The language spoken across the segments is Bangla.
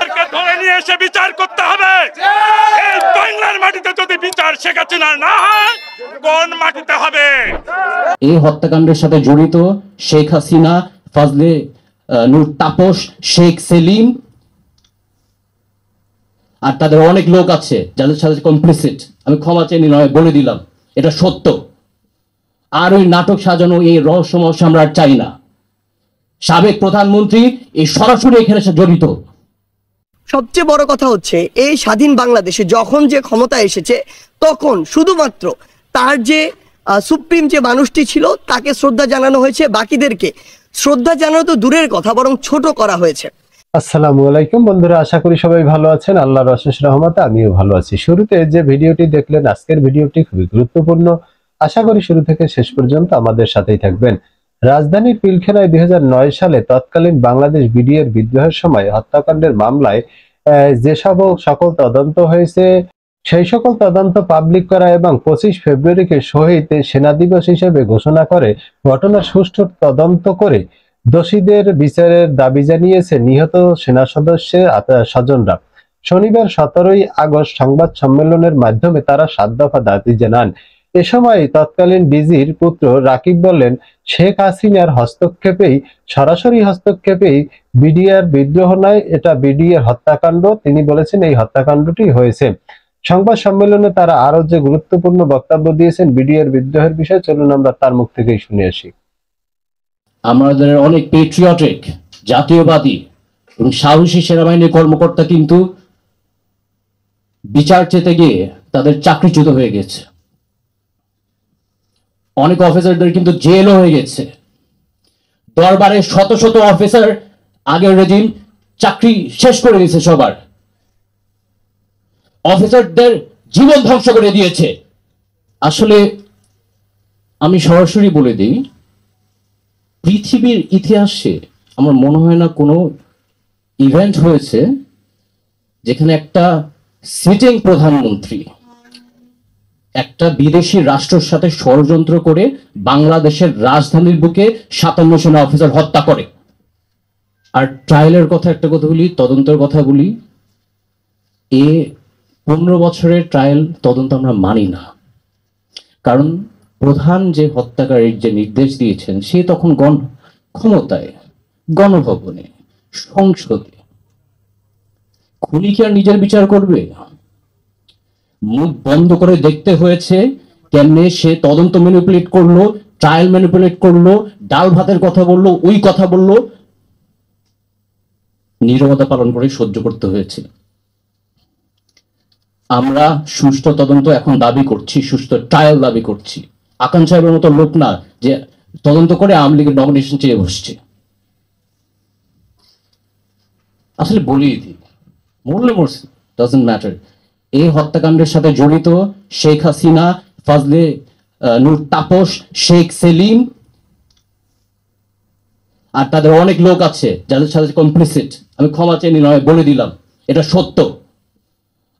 হাসিনাকে ধরে নিয়ে এসে বিচার করতে হবে। এই বাংলার মাটিতে যদি বিচার শেখ হাসিনা না হয়, কোন মাটিতে হবে? এই হত্যাকাণ্ডের সাথে জড়িত শেখ হাসিনা, ফজলে নূর তাপস, শেখ সেলিম আর তাদের অনেক লোক আছে যাদের সাথে কমপ্লিসিট। আমি ক্ষমা চেয়ে নয় বলে দিলাম, এটা সত্য। আর ওই নাটক সাজানো এই রহস্যময় আমরা আর চাই না। সাবেক প্রধানমন্ত্রী এই সরাসরি এখানে জড়িত। সবচেয়ে বড় কথা হচ্ছে এই স্বাধীন বাংলাদেশে যখন যে ক্ষমতা এসেছে তখন শুধুমাত্র তার যে সুপ্রিম যে মানুষটি ছিল তাকে শ্রদ্ধা জানানো হয়েছে, বাকিদেরকে শ্রদ্ধা জানানো তো দূরের কথা বরং ছোট করা হয়েছে। আসসালামু আলাইকুম বন্ধুরা, আশা করি সবাই ভালো আছেন। আল্লাহর অশেষ রহমতে আমিও ভালো আছি। শুরুতে যে ভিডিওটি দেখলেন, আজকের ভিডিওটি খুবই গুরুত্বপূর্ণ। আশা করি শুরু থেকে শেষ পর্যন্ত আমাদের সাথেই থাকবেন। রাজধানীর পিলখানায় 2009 সালে তৎকালীন বাংলাদেশ বিডিআর বিদ্রোহের সময় হত্যাকাণ্ডের মামলায় যে সকল তদন্ত হয়েছে সেই সকল তদন্ত পাবলিক করা এবং 25 ফেব্রুয়ারিকে শহীদ সেনা দিবস হিসেবে ঘোষণা করে ঘটনার সুষ্ঠু তদন্ত করে দোষীদের বিচারের দাবি জানিয়েছে নিহত সেনা সদস্যের স্বজনরা। শনিবার 17 আগস্ট সংবাদ সম্মেলনের মাধ্যমে তারা 7 দফা দাবি জানান। এ সময় তৎকালীন ডিজির পুত্র রাকিব বলেন, শেখ হাসিনার হস্তক্ষেপেই, সরাসরি হস্তক্ষেপেই বিডিআর বিদ্রোহ নয়, এটা বিডিআর হত্যাকাণ্ড। তিনি বলেছেন এই হত্যাকাণ্ডটি হয়েছে। সংবাদ সম্মেলনে তারা আরো যে গুরুত্বপূর্ণ বক্তব্য দিয়েছেন বিডিআর বিদ্রোহের বিষয়ে, চলুন আমরা তার মুখ থেকেই শুনে আসি। আমাদের অনেক পেট্রিয়টিক, জাতীয়বাদী এবং সাহসী সেনাবাহিনীর কর্মকর্তা কিন্তু বিচার চেতে গিয়ে তাদের চাকরিচ্যুত হয়ে গেছে। অনেক অফিসারদের কিন্তু জেলও হয়ে গেছে। দরবারে শত শত অফিসার আগের রেজিম চাকরি শেষ করে দিয়েছে, সবার অফিসারদের জীবন ধ্বংস করে দিয়েছে। আসলে আমি সরাসরি বলে দিই, পৃথিবীর ইতিহাসে আমার মনে হয় না কোনো ইভেন্ট হয়েছে যেখানে একটা সিটিং প্রধানমন্ত্রী একটা বিদেশি রাষ্ট্রের সাথে ষড়যন্ত্র করে বাংলাদেশের রাজধানীর বুকে 57 সেনা অফিসার হত্যা করে। আর ট্রায়ালের কথা একটা কথা বলি, তদন্তের কথা বলি, 15 বছরের ট্রায়াল তদন্ত আমরা মানি না। কারণ প্রধান যে হত্যাকারীর যে নির্দেশ দিয়েছেন সে তখন ক্ষমতায়, গণভবনে, সংসদে। খুনি কি আর নিজের বিচার করবে? মুখ বন্ধ করে দেখতে হয়েছে কেমনে সে তদন্ত ম্যানিপুলেট করলো, ট্রায়াল ম্যানিপুলেট করলো, ডাল ভাতের কথা বললো, ওই কথা বললো, নীরবতা পালন করে সহ্য করতে হয়েছে। আমরা সুষ্ঠু তদন্ত এখন দাবি করছি, সুষ্ঠু ট্রায়াল দাবি করছি। আকান সাহেবের মতো লোক না যে তদন্ত করে আওয়ামী লীগের নমিনেশন চেয়ে বসছে। আসলে বলিয়ে দিই, মরলে মরছে, ডাজন্ট ম্যাটার। এই হত্যাকাণ্ডের সাথে জড়িত শেখ হাসিনা, ফজলে নূর তাপস, শেখ সেলিম আর তাদের অনেক লোক আছে যাদের সাথে কমপ্লিসিট। আমি ক্ষমা চেয়ে নয় বলে দিলাম, এটা সত্য।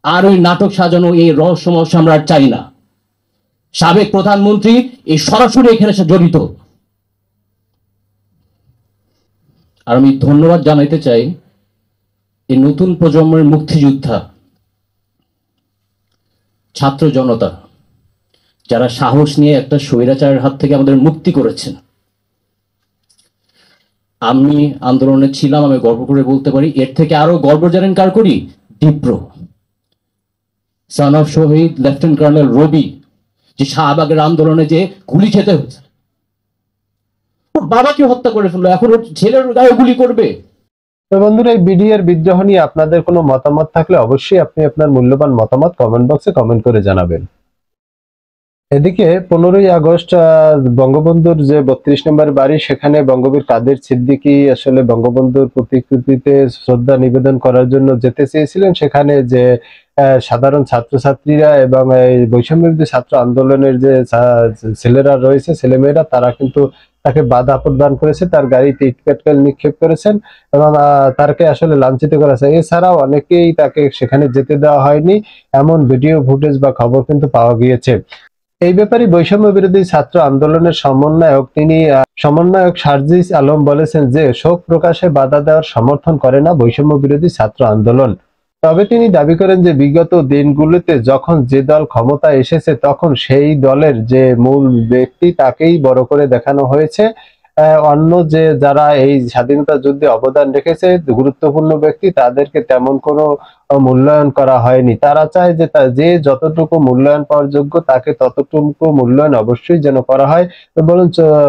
আর ওই নাটক সাজানো এই রহস্যময় আমরা আর চাই না। সাবেক প্রধানমন্ত্রী এই সরাসরি এখানে জড়িত। আর আমি ধন্যবাদ জানাইতে চাই এই নতুন প্রজন্মের মুক্তিযোদ্ধা, ছাত্র জনতা, যারা সাহস নিয়ে একটা স্বৈরাচারের হাত থেকে আমাদের মুক্তি করেছেন। আমি আন্দোলনে ছিলাম, আমি গর্ব করে বলতে পারি। এর থেকে আরো গর্ব জানেন কার করি? ডিপ্রো, সন অফ শহীদ লেফটেন্যান্ট কর্নেল রবি, যে শাহবাগের আন্দোলনে যে গুলি খেতে হয়েছে, ওর বাবাকে হত্যা করে ফেললো, এখন ওর ছেলের গায়ে গুলি করবে। তো বন্ধুরা, এই বিডিআর বিদ্রোহ নিয়ে আপনাদের কোনো মতামত থাকলে অবশ্যই আপনি আপনার মূল্যবান মতামত কমেন্ট বক্সে কমেন্ট করে জানাবেন। এদিকে 15 আগস্ট বঙ্গবন্ধুর যে 32 নম্বর বাড়ি, সেখানে বঙ্গবীর কাদের সিদ্দিকী আসলে বঙ্গবন্ধুর প্রতিকৃতিতে শ্রদ্ধা নিবেদন করার জন্য যেতে চেয়েছিলেন। সেখানে যে সাধারণ ছাত্রছাত্রীরা এবং এই বৈষম্য বিরোধী ছাত্র আন্দোলনের যে ছেলেরা রয়েছে, ছেলেমেয়েরা, তারা কিন্তু তাকে বাধা প্রদান করেছে, তার গাড়িতে ইটপাটকেল নিক্ষেপ করেছেন এবং তাকে আসলে লাঞ্ছিত করেছে। এছাড়াও অনেকেই তাকে সেখানে যেতে দেওয়া হয়নি, এমন ভিডিও ফুটেজ বা খবর কিন্তু পাওয়া গিয়েছে। এই ব্যাপারে বৈষম্য বিরোধী ছাত্র আন্দোলনের সমন্বয়ক সার্জিস আলম বলেছেন যে শোক প্রকাশে বাধা দেওয়ার সমর্থন করে না বৈষম্য বিরোধী ছাত্র আন্দোলন। তবে তিনি দাবি করেন যে বিগত দিনগুলোতে যখন যে দল ক্ষমতা এসেছে তখন সেই দলের যে মূল ব্যক্তি তাকেই বড় করে দেখানো হয়েছে। অন্য যে যারা এই স্বাধীনতা যুদ্ধে অবদান রেখেছে গুরুত্বপূর্ণ ব্যক্তি তাদেরকে তেমন কোনো মূল্যায়ন করা হয়নি। তারা চায় যে যে যতটুকু মূল্যায়ন পাওয়ার যোগ্য তাকে ততটুকু মূল্যায়ন অবশ্যই যেন করা হয়। তো বলুন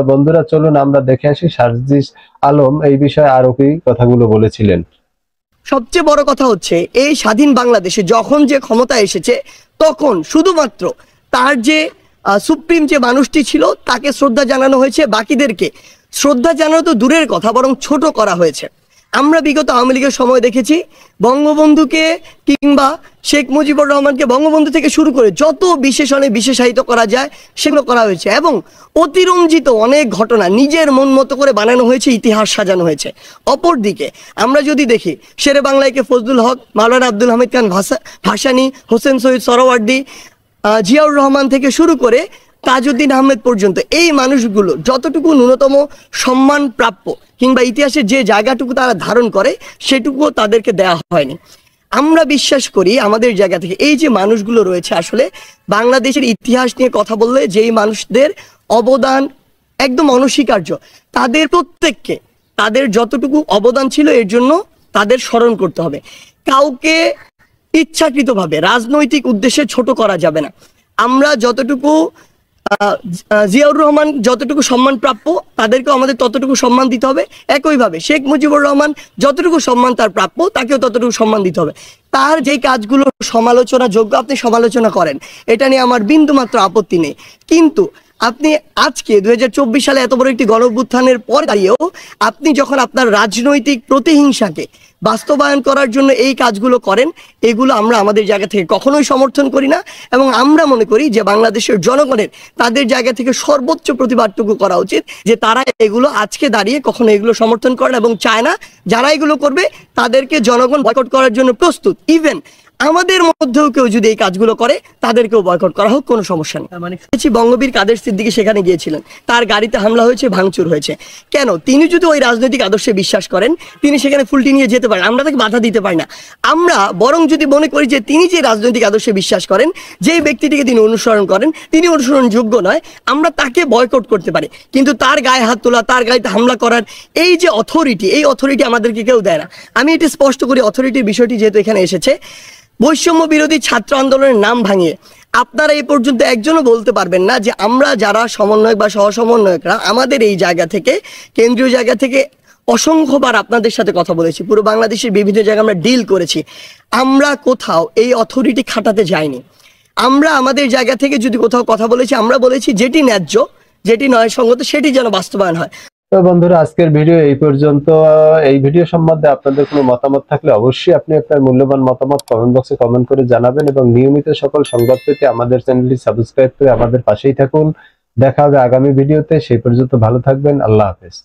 বন্ধুরা, চলুন আমরা দেখে আসি সার্জিস আলম এই বিষয়ে আরো কি কথাগুলো বলেছিলেন। সবচেয়ে বড় কথা হচ্ছে এই স্বাধীন বাংলাদেশে যখন যে ক্ষমতা এসেছে তখন শুধুমাত্র তার যে সুপ্রিম যে মানুষটি ছিল তাকে শ্রদ্ধা জানানো হয়েছে, বাকিদেরকে শ্রদ্ধা জানানো তো দূরের কথা বরং ছোট করা হয়েছে। আমরা বিগত আওয়ামী লীগের সময় দেখেছি বঙ্গবন্ধুকে কিংবা শেখ মুজিবুর রহমানকে বঙ্গবন্ধু থেকে শুরু করে যত বিশেষণে বিশেষায়িত করা যায় সেগুলো করা হয়েছে এবং অতিরঞ্জিত অনেক ঘটনা নিজের মন মতো করে বানানো হয়েছে, ইতিহাস সাজানো হয়েছে। অপরদিকে আমরা যদি দেখি শেরে বাংলাকে ফজলুল হক, মাওলানা আব্দুল হামিদ খান ভাসানী, হোসেন শহীদ সোহরাওয়ার্দী, জিয়াউর রহমান থেকে শুরু করে তাজউদ্দিন আহমেদ পর্যন্ত এই মানুষগুলো যতটুকু ন্যূনতম সম্মান প্রাপ্য কিংবা ইতিহাসের যে জায়গাটুকু তারা ধারণ করে সেটুকুও তাদেরকে দেওয়া হয়নি। আমরা বিশ্বাস করি আমাদের জায়গা থেকে এই যে মানুষগুলো রয়েছে আসলে বাংলাদেশের ইতিহাস নিয়ে কথা বললে যেই মানুষদের অবদান একদম অনস্বীকার্য, তাদের প্রত্যেককে তাদের যতটুকু অবদান ছিল এর জন্য তাদের স্মরণ করতে হবে। কাউকে ইচ্ছাকৃতভাবে রাজনৈতিক উদ্দেশ্যে ছোট করা যাবে না। আমরা যতটুকু জিয়াউর রহমান যতটুকু সম্মান প্রাপ্য তাদেরকেও আমাদের ততটুকু সম্মান দিতে হবে। একইভাবে শেখ মুজিবুর রহমান যতটুকু সম্মান তার প্রাপ্য তাকেও ততটুকু সম্মান দিতে হবে। তার যেই কাজগুলো সমালোচনা যোগ্য আপনি সমালোচনা করেন, এটা নিয়ে আমার বিন্দুমাত্র আপত্তি নেই। কিন্তু আপনি আজকে 2024 সালে এত বড় একটি গণঅভ্যুত্থানের পর দাঁড়িয়েও আপনি যখন আপনার রাজনৈতিক প্রতিহিংসাকে বাস্তবায়ন করার জন্য এই কাজগুলো করেন, এগুলো আমরা আমাদের জায়গা থেকে কখনোই সমর্থন করি না এবং আমরা মনে করি যে বাংলাদেশের জনগণের তাদের জায়গা থেকে সর্বোচ্চ প্রতিবাদটুকু করা উচিত যে তারা এগুলো আজকে দাঁড়িয়ে কখনো এগুলো সমর্থন করে না এবং চায় না যারা এগুলো করবে তাদেরকে জনগণ বয়কট করার জন্য প্রস্তুত। ইভেন আমাদের মধ্যেও কেউ যদি এই কাজগুলো করে তাদেরকেও বয়কট করা হোক, কোনো সমস্যা নেই। মানে বঙ্গবীর কাদের সিদ্দিকী সেখানে গিয়েছিলেন, তার গাড়িতে হামলা হয়েছে, ভাঙচুর হয়েছে। কেন? তিনি যদি ওই রাজনৈতিক আদর্শে বিশ্বাস করেন তিনি সেখানে ফুলটি নিয়ে যেতে পারেন, আমরা তাকে বাধা দিতে পারি না। আমরা বরং যদি মনে করি যে তিনি যে রাজনৈতিক আদর্শে বিশ্বাস করেন, যেই ব্যক্তিটিকে তিনি অনুসরণ করেন তিনি অনুসরণযোগ্য নয়, আমরা তাকে বয়কট করতে পারি। কিন্তু তার গায়ে হাত তোলা, তার গাড়িতে হামলা করার এই যে অথরিটি, এই অথরিটি আমাদেরকে কেউ দেয় না। আমি এটি স্পষ্ট করি, অথরিটির বিষয়টি যেহেতু এখানে এসেছে, বৈষম্য বিরোধী ছাত্র আন্দোলনের নাম ভাঙিয়ে আপনারা এই পর্যন্ত একজনও বলতে পারবেন না যে আমরা যারা সমন্বয়ক বা সহসমন্বয়করা আমাদের এই জায়গা থেকে কেন্দ্রীয় জায়গা থেকে অসংখ্যবার আপনাদের সাথে কথা বলেছি, পুরো বাংলাদেশের বিভিন্ন জায়গায় আমরা ডিল করেছি, আমরা কোথাও এই অথরিটি খাটাতে যাইনি। আমরা আমাদের জায়গা থেকে যদি কোথাও কথা বলেছি আমরা বলেছি যেটি ন্যায্য, যেটি ন্যায়সঙ্গত সেটি যেন বাস্তবায়ন হয়। তো বন্ধুরা, আজকের ভিডিও এই পর্যন্ত। এই ভিডিও সম্বন্ধে আপনাদের কোনো মতামত থাকলে অবশ্যই আপনি আপনার মূল্যবান মতামত কমেন্ট বক্সে কমেন্ট করে জানাবেন এবং নিয়মিত সকল সংবাদ পেতে আমাদের চ্যানেলটি সাবস্ক্রাইব করে আমাদের পাশেই থাকুন। দেখা হবে আগামী ভিডিওতে, সেই পর্যন্ত ভালো থাকবেন। আল্লাহ হাফেজ।